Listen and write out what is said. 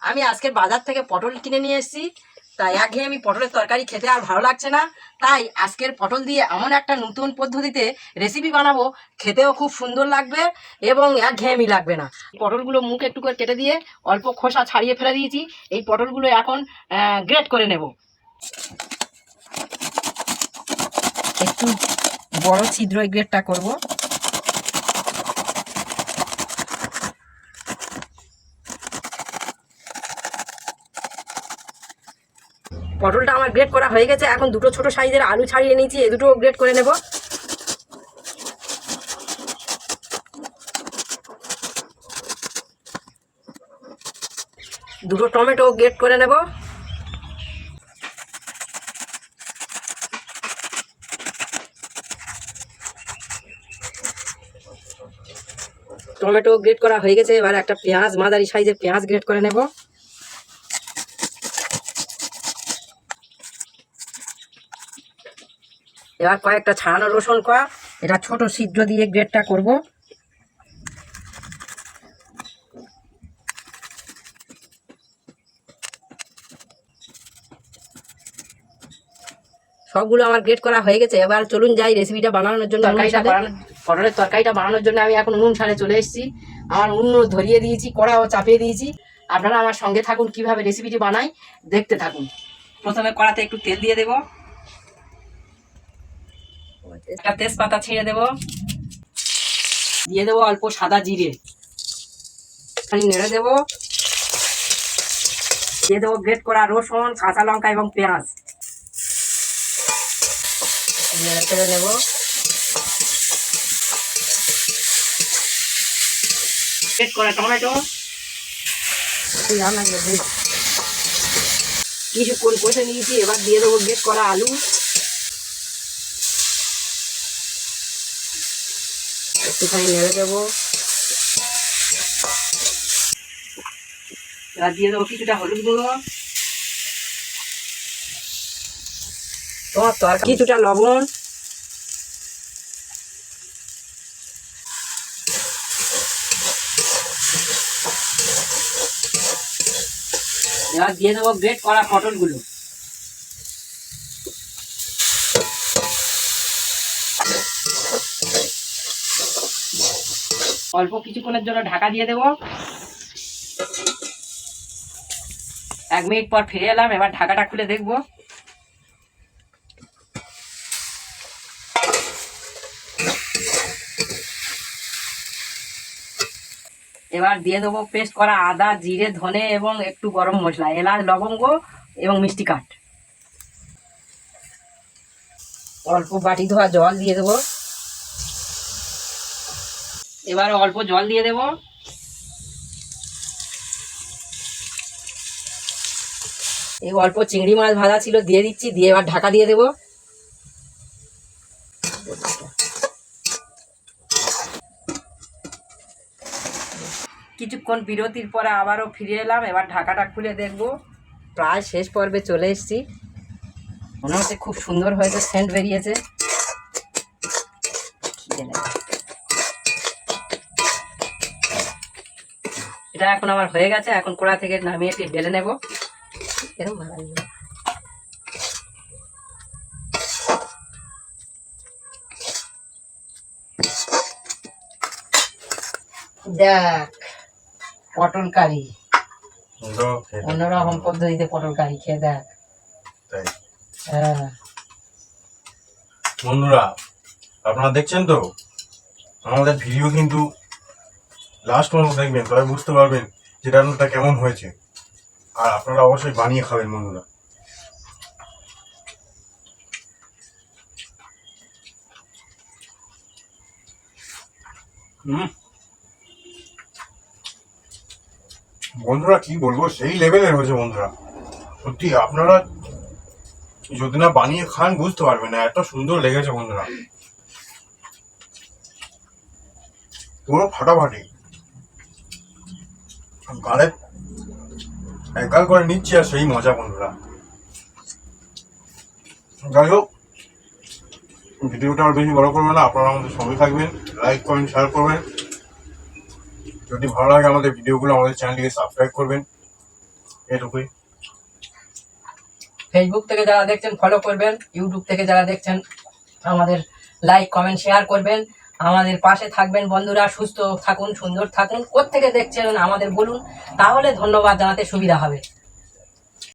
আমি আজকে বাজার থেকে পটল কিনে নিয়ে এসেছি। তাই একঘেয়েমি পটলের তরকারি খেতে আর ভালো লাগছে না। তাই আজকের পটল দিয়ে এমন একটা নতুন পদ্ধতিতে রেসিপি বানাবো, খেতেও খুব সুন্দর লাগবে এবং একঘেয়েমি লাগবে না। পটলগুলো মুখ একটু করে কেটে দিয়ে অল্প খোসা ছাড়িয়ে ফেলে দিয়েছি। এই পটলগুলো এখন গ্রেট করে নেব। একটু বড় ছিদ্র গ্রেটটা করব। পটলটা আমার গ্রেট করা হয়ে গেছে। এখন দুটো ছোট সাইজের আলু ছাড়িয়ে নিয়েছি, এই দুটো গ্রেট করে নেব। দুটো টমেটো গ্রেট করে নেব। টমেটো গ্রেট করা হয়ে গেছে। এবার একটা পেঁয়াজ, মাঝারি সাইজের পেঁয়াজ গ্রেট করে নেব। এবার কয়েকটা ছাড়ানো রসুন কোয়া, এটা ছোট ছিদ্র দিয়ে গ্রেটটা করব। সবগুলো আমার গ্রেট করা হয়ে গেছে। এবার চলুন যাই রেসিপিটা বানানোর জন্য। পটলের তরকারিটা বানানোর জন্য আমি এখন উনুন সালে চলে এসেছি। আমার উনুন ধরিয়ে দিয়েছি, কড়াও চাপিয়ে দিয়েছি। আপনারা আমার সঙ্গে থাকুন, কিভাবে রেসিপিটি বানাই দেখতে থাকুন। প্রথমে কড়াতে একটু তেল দিয়ে দেব, একটা তেজপাতা ছেড়ে দেব, দিয়ে দেবো অল্প সাদা জিরে, নেড়ে দেবো, দিয়ে দেবো গ্রেট করা রসুন, কাঁচা লঙ্কা এবং পেঁয়াজ, নেড়ে চেড়ে নেব। গ্রেট করা টমেটো, কিছুক্ষণ কষে নিয়েছি। এবার দিয়ে দেবো গ্রেট করা আলু, একটুখানি নেড়ে দেবো। এবার দিয়ে দেবো কিছুটা হলুদ গুঁড়ো, কিছুটা লবণ, এবার দিয়ে দেবো গ্রেট করা পটলগুলো। অল্প কিছুক্ষণের জন্য ঢাকা দিয়ে দেবো। 1 মিনিট পর ফিরে এলাম। এবার ঢাকাটা খুলে দেখব। এবার দিয়ে দেবো পেস্ট করা আদা, জিরে, ধনে এবং একটু গরম মশলা, এলাচ, লবঙ্গ এবং মিষ্টি কাঠ। অল্প বাটি ধোয়া জল দিয়ে দেবো। এবার অল্প জল দিয়ে দেবো। এই অল্প চিংড়ি মাছ ভাজা ছিল দিয়ে দিচ্ছি, দিয়ে এবার ঢাকা দিয়ে দেবো। কিছুক্ষণ বিরতির পরে আবারও ফিরে এলাম। এবার ঢাকাটা খুলে দেখব। প্রায় শেষ পর্বে চলে এসেছি। মনে হচ্ছে খুব সুন্দর হয়েছে, সেন্ট বেরিয়েছে। এটা এখন আমার হয়ে গেছে। এখন কড়া থেকে নামিয়ে একটু ঢেলে নেব। এরকম ভালো লাগবে। দেখ পটল কারি, অন্যরকম পদ্ধতিতে পটল কারি খেয়ে দেখ। হ্যাঁ বন্ধুরা, আপনারা দেখছেন তো আমাদের ভিডিও, কিন্তু লাস্ট পর্যন্ত দেখবেন, তবে বুঝতে পারবেন যে রান্নাটা কেমন হয়েছে। আর আপনারা অবশ্যই বানিয়ে খাবেন বন্ধুরা। বন্ধুরা কি বলবো, সেই লেভেলের হয়েছে বন্ধুরা। সত্যি আপনারা যদি না বানিয়ে খান বুঝতে পারবেন না, এত সুন্দর লেগেছে বন্ধুরা, পুরো ফাটাফাটি। গালে একগাল করে নিচ্ছি আর সেই মজা বন্ধুরা। যাই হোক, ভিডিওটা আর বেশি বড় করবে না। আপনারা আমাদের সঙ্গে থাকবেন, লাইক কমেন্ট শেয়ার করবেন। যদি ভালো লাগে আমাদের ভিডিওগুলো, আমাদের চ্যানেলটিকে সাবস্ক্রাইব করবেন। এটুকুই। ফেসবুক থেকে যারা দেখছেন ফলো করবেন, ইউটিউব থেকে যারা দেখছেন আমাদের লাইক কমেন্ট শেয়ার করবেন, আমাদের পাশে থাকবেন বন্ধুরা। সুস্থ থাকুন, সুন্দর থাকুন। কোত্থেকে দেখছেন আমাদের বলুন, তাহলে ধন্যবাদ জানাতে সুবিধা হবে।